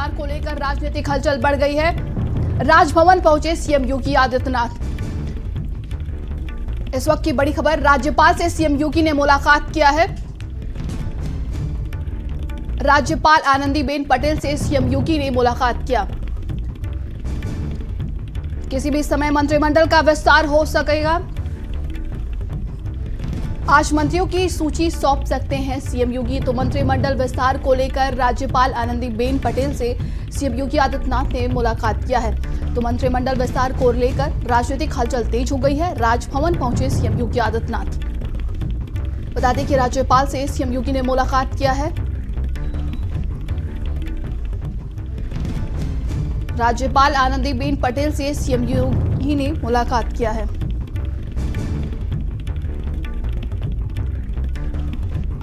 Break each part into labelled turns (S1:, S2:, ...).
S1: विस्तार को लेकर राजनीतिक हलचल बढ़ गई है। राजभवन पहुंचे सीएम योगी आदित्यनाथ। इस वक्त की बड़ी खबर, राज्यपाल से सीएम योगी ने मुलाकात किया है। राज्यपाल आनंदीबेन पटेल से सीएम योगी ने मुलाकात किया। किसी भी समय मंत्रिमंडल का विस्तार हो सकेगा। आज मंत्रियों की सूची सौंप सकते हैं सीएम योगी। तो मंत्रिमंडल विस्तार को लेकर राज्यपाल आनंदीबेन पटेल से सीएम योगी आदित्यनाथ ने मुलाकात किया है। तो मंत्रिमंडल विस्तार को लेकर राजनीतिक हलचल तेज हो गई है। राजभवन पहुंचे सीएम योगी आदित्यनाथ। बता दें कि राज्यपाल से सीएम योगी ने मुलाकात किया है। राज्यपाल आनंदीबेन पटेल से सीएम योगी ने मुलाकात किया है।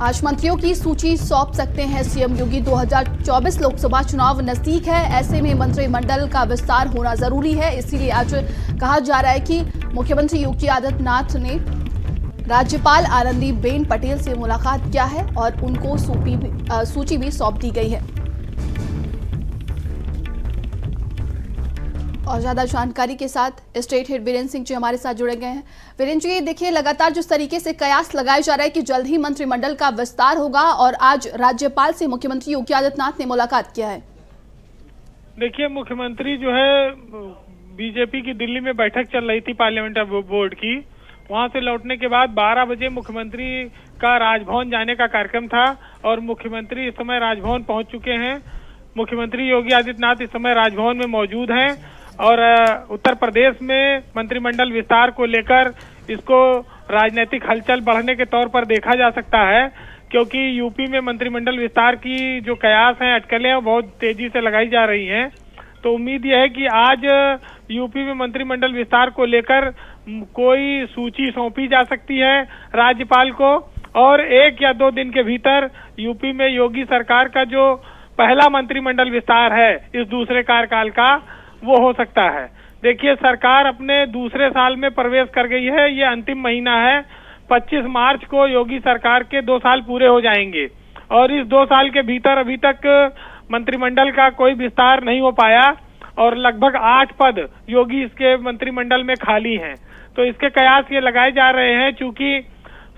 S1: आज मंत्रियों की सूची सौंप सकते हैं सीएम योगी। 2024 लोकसभा चुनाव नजदीक है, ऐसे में मंत्रिमंडल का विस्तार होना जरूरी है। इसीलिए आज कहा जा रहा है कि मुख्यमंत्री योगी आदित्यनाथ ने राज्यपाल आनंदीबेन पटेल से मुलाकात किया है और उनको सूची भी सौंप दी गई है। और ज्यादा जानकारी के साथ स्टेट हेड वीरेंद्र सिंह जी हमारे साथ जुड़े गए हैं। वीरेंद्र जी, देखिए लगातार जिस तरीके से कयास लगाया जा रहा है कि जल्द ही मंत्रिमंडल का विस्तार होगा और आज राज्यपाल से मुख्यमंत्री योगी आदित्यनाथ ने मुलाकात किया है।
S2: देखिए, मुख्यमंत्री जो है बीजेपी की दिल्ली में बैठक चल रही थी पार्लियामेंट्री बोर्ड की, वहां से लौटने के बाद 12 बजे मुख्यमंत्री का राजभवन जाने का कार्यक्रम था और मुख्यमंत्री इस समय राजभवन पहुंच चुके हैं। मुख्यमंत्री योगी आदित्यनाथ इस समय राजभवन में मौजूद हैं और उत्तर प्रदेश में मंत्रिमंडल विस्तार को लेकर इसको राजनीतिक हलचल बढ़ने के तौर पर देखा जा सकता है, क्योंकि यूपी में मंत्रिमंडल विस्तार की जो कयास हैं, अटकलें हैं, बहुत तेजी से लगाई जा रही हैं। तो उम्मीद यह है कि आज यूपी में मंत्रिमंडल विस्तार को लेकर कोई सूची सौंपी जा सकती है राज्यपाल को और 1 या 2 दिन के भीतर यूपी में योगी सरकार का जो पहला मंत्रिमंडल विस्तार है इस दूसरे कार्यकाल का, वो हो सकता है। देखिए, सरकार अपने दूसरे साल में प्रवेश कर गई है। ये अंतिम महीना है। 25 मार्च को योगी सरकार के 2 साल पूरे हो जाएंगे और इस 2 साल के भीतर अभी तक मंत्रिमंडल का कोई विस्तार नहीं हो पाया और लगभग 8 पद योगी इसके मंत्रिमंडल में खाली हैं। तो इसके कयास ये लगाए जा रहे हैं, चूंकि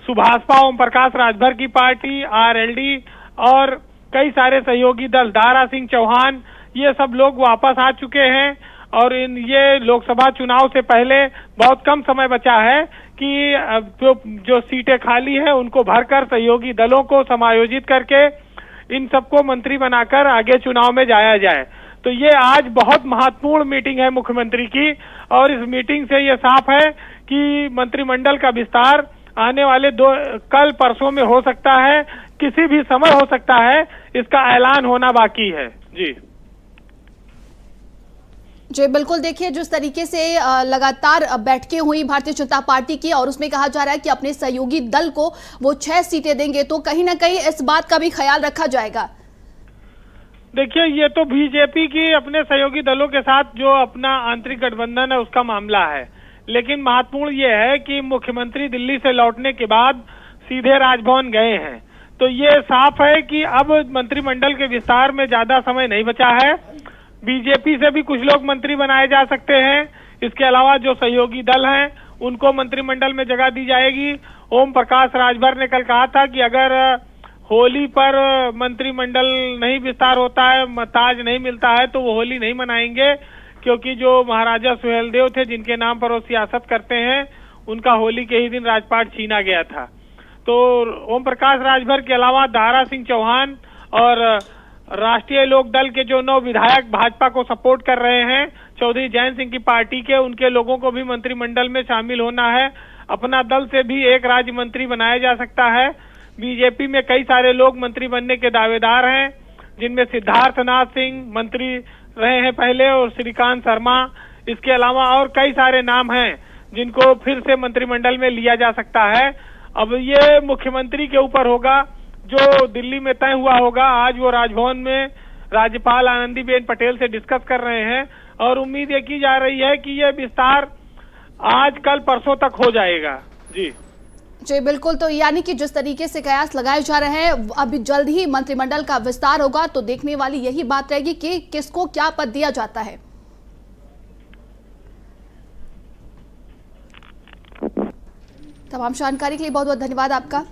S2: सुभाषपा ओम प्रकाश राजभर की पार्टी, आरएलडी और कई सारे सहयोगी दल, दारा सिंह चौहान, ये सब लोग वापस आ चुके हैं और ये लोकसभा चुनाव से पहले बहुत कम समय बचा है कि जो सीटें खाली हैं उनको भरकर सहयोगी दलों को समायोजित करके इन सबको मंत्री बनाकर आगे चुनाव में जाया जाए। तो ये आज बहुत महत्वपूर्ण मीटिंग है मुख्यमंत्री की और इस मीटिंग से ये साफ है कि मंत्रिमंडल का विस्तार आने वाले कल परसों में हो सकता है, किसी भी समय हो सकता है। इसका ऐलान होना बाकी है। जी
S1: बिल्कुल। देखिए, जिस तरीके से लगातार बैठकें हुई भारतीय जनता पार्टी की और उसमें कहा जा रहा है कि अपने सहयोगी दल को वो 6 सीटें देंगे, तो कहीं ना कहीं इस बात का भी ख्याल रखा जाएगा।
S2: देखिए, ये तो बीजेपी की अपने सहयोगी दलों के साथ जो अपना आंतरिक गठबंधन है उसका मामला है, लेकिन महत्वपूर्ण ये है कि मुख्यमंत्री दिल्ली से लौटने के बाद सीधे राजभवन गए हैं। तो ये साफ है कि अब मंत्रिमंडल के विस्तार में ज्यादा समय नहीं बचा है। बीजेपी से भी कुछ लोग मंत्री बनाए जा सकते हैं। इसके अलावा जो सहयोगी दल हैं उनको मंत्रिमंडल में जगह दी जाएगी। ओम प्रकाश राजभर ने कल कहा था कि अगर होली पर मंत्रिमंडल नहीं विस्तार होता है, ताज नहीं मिलता है, तो वो होली नहीं मनाएंगे, क्योंकि जो महाराजा सुहेलदेव थे जिनके नाम पर वो सियासत करते हैं, उनका होली के ही दिन राजपाट छीना गया था। तो ओम प्रकाश राजभर के अलावा दारा सिंह चौहान और राष्ट्रीय लोक दल के जो 9 विधायक भाजपा को सपोर्ट कर रहे हैं, चौधरी जयंत सिंह की पार्टी के, उनके लोगों को भी मंत्रिमंडल में शामिल होना है। अपना दल से भी एक राज्य मंत्री बनाया जा सकता है। बीजेपी में कई सारे लोग मंत्री बनने के दावेदार हैं, जिनमें सिद्धार्थनाथ सिंह मंत्री रहे हैं पहले और श्रीकांत शर्मा। इसके अलावा और कई सारे नाम हैं जिनको फिर से मंत्रिमंडल में लिया जा सकता है। अब ये मुख्यमंत्री के ऊपर होगा, जो दिल्ली में तय हुआ होगा। आज वो राजभवन में राज्यपाल आनंदीबेन पटेल से डिस्कस कर रहे हैं और उम्मीद ये की जा रही है कि ये विस्तार आज कल परसों तक हो जाएगा। जी
S1: जी बिल्कुल, तो यानी कि जिस तरीके से कयास लगाए जा रहे हैं, अभी जल्द ही मंत्रिमंडल का विस्तार होगा, तो देखने वाली यही बात रहेगी कि किसको क्या पद दिया जाता है। तमाम जानकारी के लिए बहुत बहुत धन्यवाद आपका।